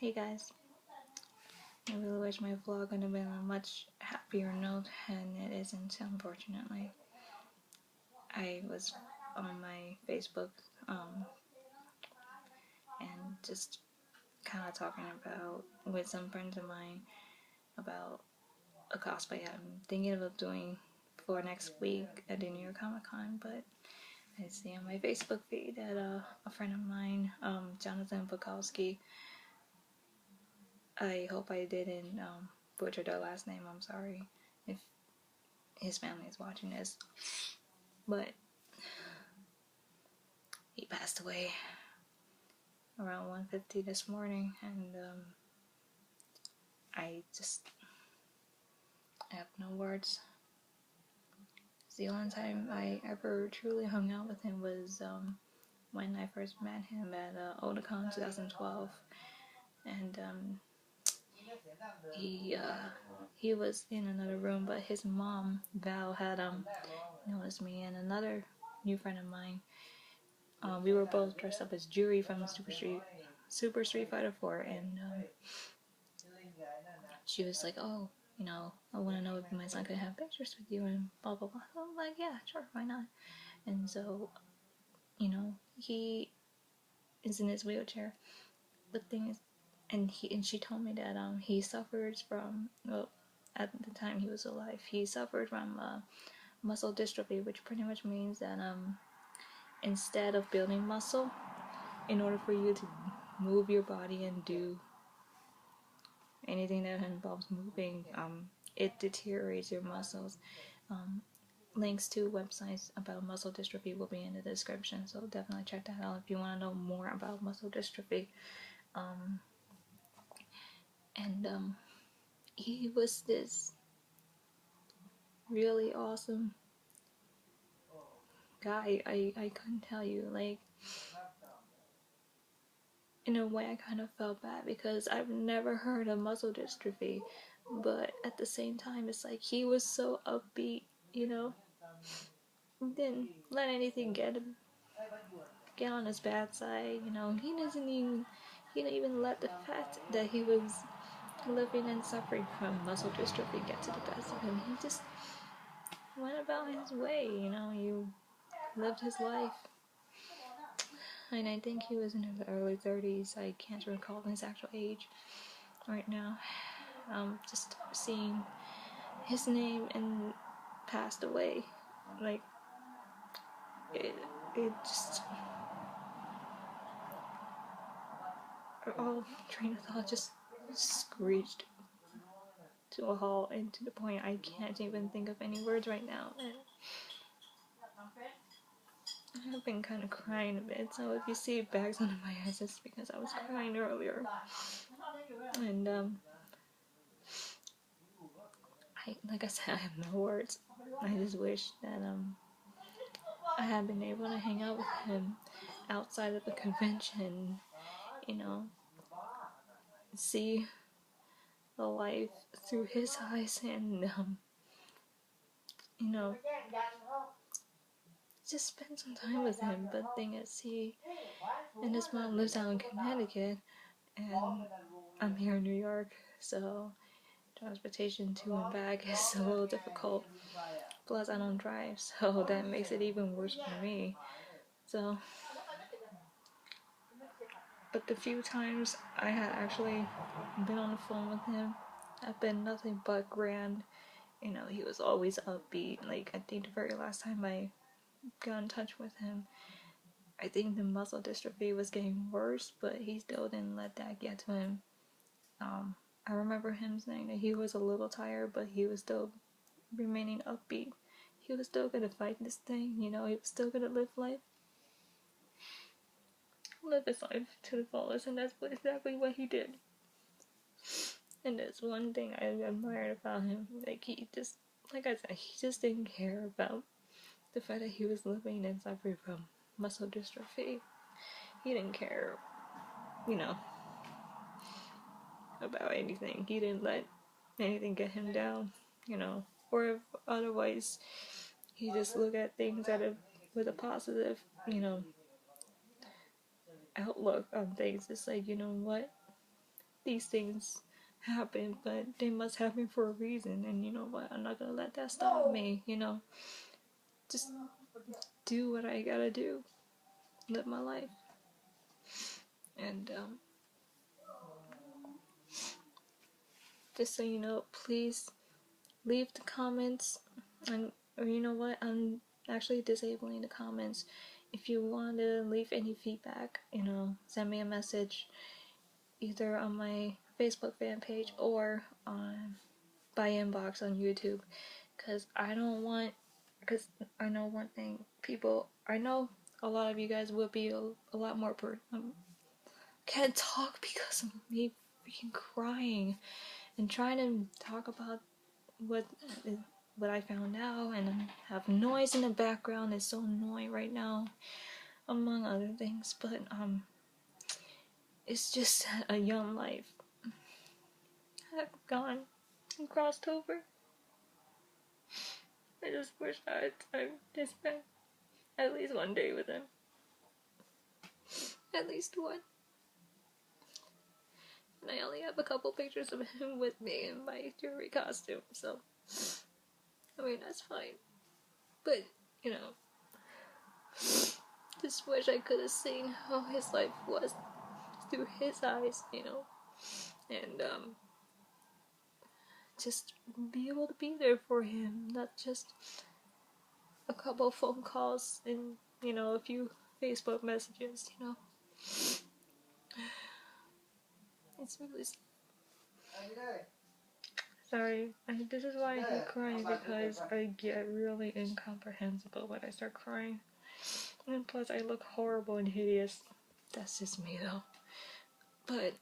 Hey guys, I really wish my vlog would have been on a much happier note, and it isn't, unfortunately. I was on my Facebook and just kind of talking about with some friends of mine about a cosplay I'm thinking of doing for next week at the New York Comic Con, but I see on my Facebook feed that a friend of mine, Jon Bokowski, I hope I didn't butcher their last name, I'm sorry if his family is watching this, but he passed away around 1:50 this morning, and I have no words. The only time I ever truly hung out with him was when I first met him at Otakon 2012, and he was in another room, but his mom Val had noticed me and another new friend of mine. We were both dressed up as Jury from Super Street Fighter 4, and she was like, "Oh, I want to know if my son could have pictures with you," and blah blah blah. So I'm like, "Yeah, sure, why not?" And so, he is in his wheelchair. The thing is, and she told me that he suffers from, well, at the time he was alive, he suffered from muscle dystrophy, which pretty much means that instead of building muscle, in order for you to move your body and do anything that involves moving, it deteriorates your muscles. Links to websites about muscle dystrophy will be in the description, so definitely check that out if you want to know more about muscle dystrophy. And he was this really awesome guy. I couldn't tell you, like, in a way I kind of felt bad because I've never heard of muscle dystrophy, but at the same time it's like he was so upbeat, didn't let anything get on his bad side. He didn't even let the fact that he was living and suffering from muscle dystrophy get to the best of him. He just went about his way. He lived his life. And I think he was in his early 30s. I can't recall his actual age right now. Just seeing his name and passed away, like, it just, all train of thought just screeched to a halt, and to the point I can't even think of any words right now. And I've been kind of crying a bit, so if you see bags under my eyes, it's because I was crying earlier. And like I said, I have no words. I just wish that I had been able to hang out with him outside of the convention, see the life through his eyes, and just spend some time with him. But the thing is, he and his mom lives out in Connecticut, and I'm here in New York, so transportation to and back is a little difficult. Plus, I don't drive, so that makes it even worse for me. So, but the few times I had actually been on the phone with him, have been nothing but grand. He was always upbeat. Like, I think the very last time I got in touch with him, I think the muscle dystrophy was getting worse, but he still didn't let that get to him. I remember him saying that he was a little tired, but he was still remaining upbeat. He was still gonna fight this thing, he was still gonna live his life to the fullest, and that's exactly what he did. And that's one thing I admired about him. Like, he just, like I said, he just didn't care about the fact that he was living and suffering from muscle dystrophy. He didn't care, about anything. He didn't let anything get him down, or if otherwise, he just looked at things with a positive, outlook on things. It's like, you know what? these things happen, but they must happen for a reason. And you know what? I'm not gonna let that stop me. Just do what I gotta do, live my life, and just so you know, please leave the comments, or you know what? I'm actually disabling the comments. If you want to leave any feedback, send me a message either on my Facebook fan page or on by inbox on YouTube, because I know one thing, I know a lot of you guys would be a lot more can't talk because of me freaking crying and trying to talk about what I found out, and have noise in the background. It's so annoying right now, among other things. But it's just a young life have gone and crossed over. I just wish I had time to spend at least one day with him. At least one. And I only have a couple pictures of him with me in my jewelry costume, so I mean, that's fine. But, just wish I could have seen how his life was through his eyes, and just be able to be there for him, not just a couple phone calls and, a few Facebook messages, It's really sorry. This is why I hate crying, because I get really incomprehensible when I start crying. And plus, I look horrible and hideous. That's just me, though. But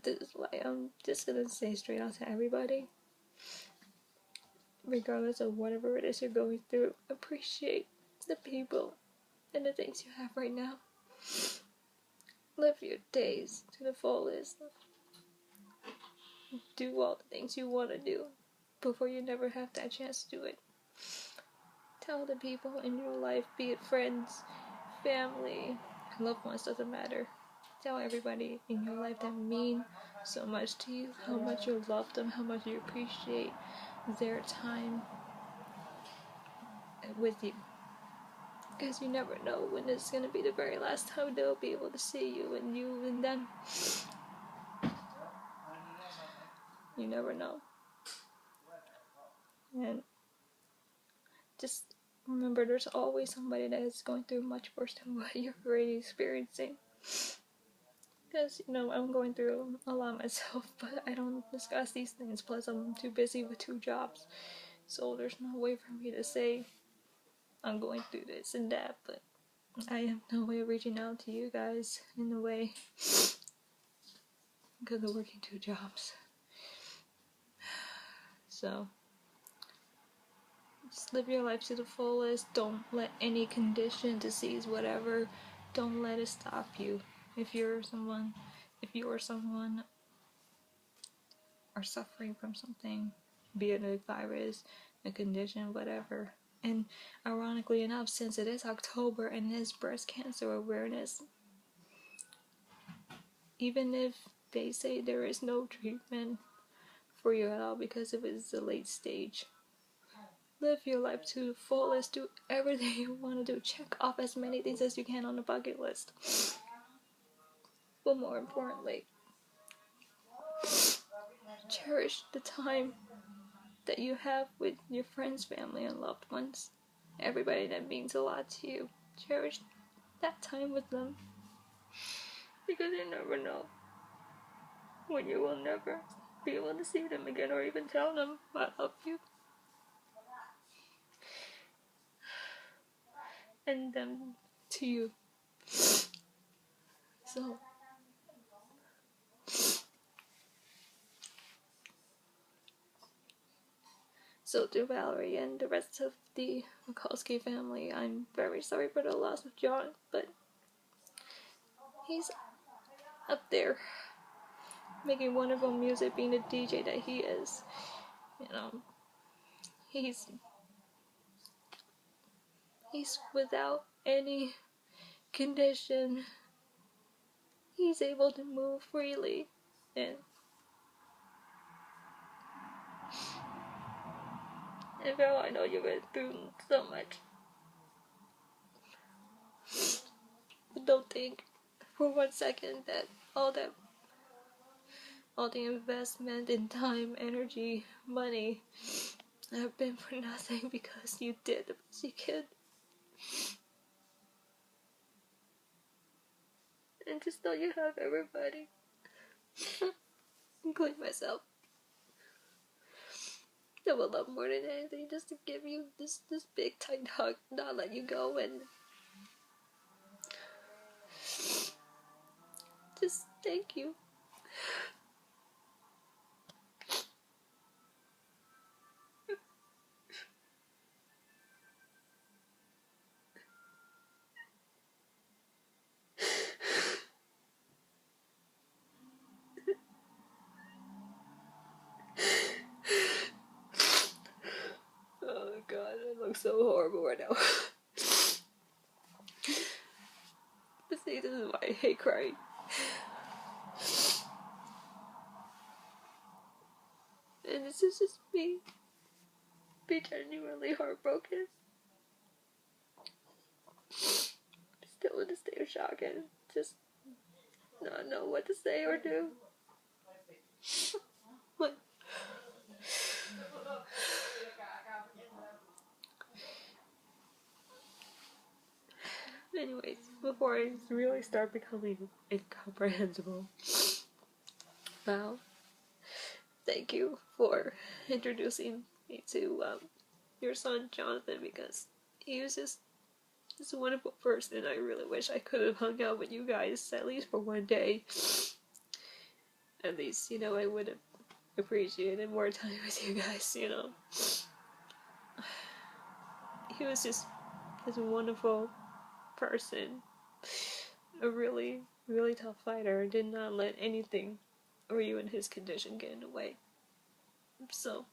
this is why I'm just gonna say straight out to everybody, regardless of whatever it is you're going through, appreciate the people and the things you have right now. Live your days to the fullest. Do all the things you want to do before you never have that chance to do it. Tell the people in your life, be it friends, family, loved ones, doesn't matter. Tell everybody in your life that mean so much to you, how much you love them, how much you appreciate their time with you. Because you never know when it's going to be the very last time they'll be able to see you and you and them. You never know. And just remember, there's always somebody that is going through much worse than what you're already experiencing. Because, I'm going through a lot myself, but I don't discuss these things. Plus, I'm too busy with 2 jobs. So there's no way for me to say I'm going through this and that. But I have no way of reaching out to you guys in a way, because I'm working 2 jobs. So just live your life to the fullest. Don't let any condition, disease, whatever, don't let it stop you. If you or someone are suffering from something, be it a virus, a condition, whatever. And ironically enough, since it is October and it is breast cancer awareness, even if they say there is no treatment for you at all because it was a late stage, live your life to the fullest. Do everything you want to do. Check off as many things as you can on the bucket list. But more importantly, cherish the time that you have with your friends, family, and loved ones. Everybody that means a lot to you. Cherish that time with them. Because you never know when you will never be able to see them again or even tell them I love you. And them to you. So to Valerie and the rest of the Bokowski family, I'm very sorry for the loss of Jon, but he's up there making wonderful music, being the DJ that he is. He's without any condition he's able to move freely. And girl, I know you've been through so much. But don't think for 1 second that all the investment in time, energy, money have been for nothing, because you did the best you could. And just know you have everybody, including myself, that would love more than anything just to give you this big tight hug, not let you go, and just thank you. Oh god, I look so horrible right now. But see, this is why I hate crying. And this is just me be genuinely heartbroken. Still in a state of shock and just not know what to say or do. But anyways, before I really start becoming incomprehensible, wow, thank you for introducing me to your son Jonathan, because he was just a wonderful person. I really wish I could have hung out with you guys at least for one day. At least, I would have appreciated more time with you guys, He was just a wonderful person. A really, really tough fighter. Did not let anything or even his condition get in the way. So,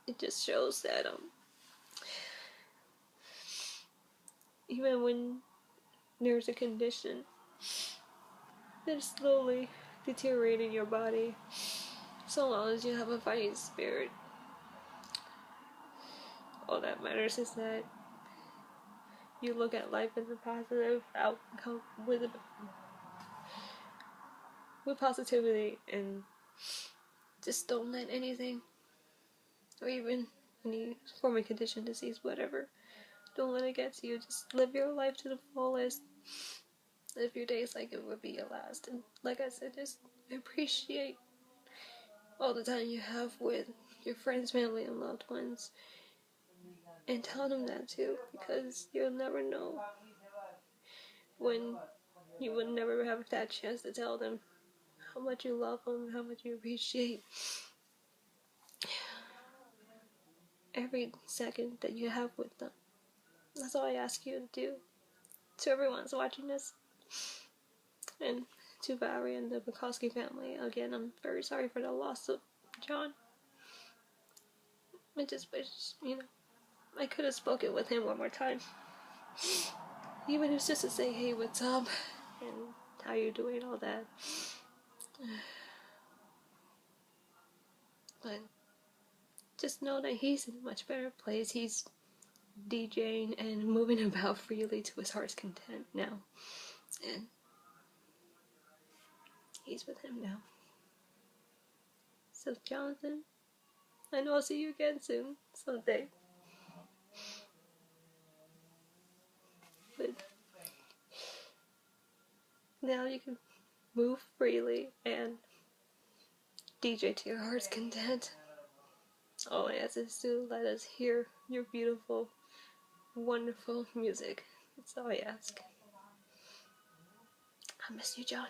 it just shows that, even when there's a condition that is slowly deteriorating your body, so long as you have a fighting spirit, all that matters is that you look at life as a positive outcome with positivity, and just don't let anything, or even any form of condition, disease, whatever, don't let it get to you. Just live your life to the fullest. Live your days like it would be your last. And like I said, just appreciate all the time you have with your friends, family, and loved ones. And tell them that too, because you'll never know when you would never have that chance to tell them how much you love them, how much you appreciate every second that you have with them. That's all I ask you to do. To everyone that's watching this, and to Barry and the Bokowski family, again, I'm very sorry for the loss of Jon. I just wish, I could have spoken with him one more time. Even if it's just to say, hey, what's up? And how you doing, all that. But just know that he's in a much better place. He's DJing and moving about freely to his heart's content now. And he's with him now. So, Jonathan, I know I'll see you again soon, someday. But now you can move freely and DJ to your heart's content. All I ask is to let us hear your beautiful, wonderful music. That's all I ask. I miss you, Jon.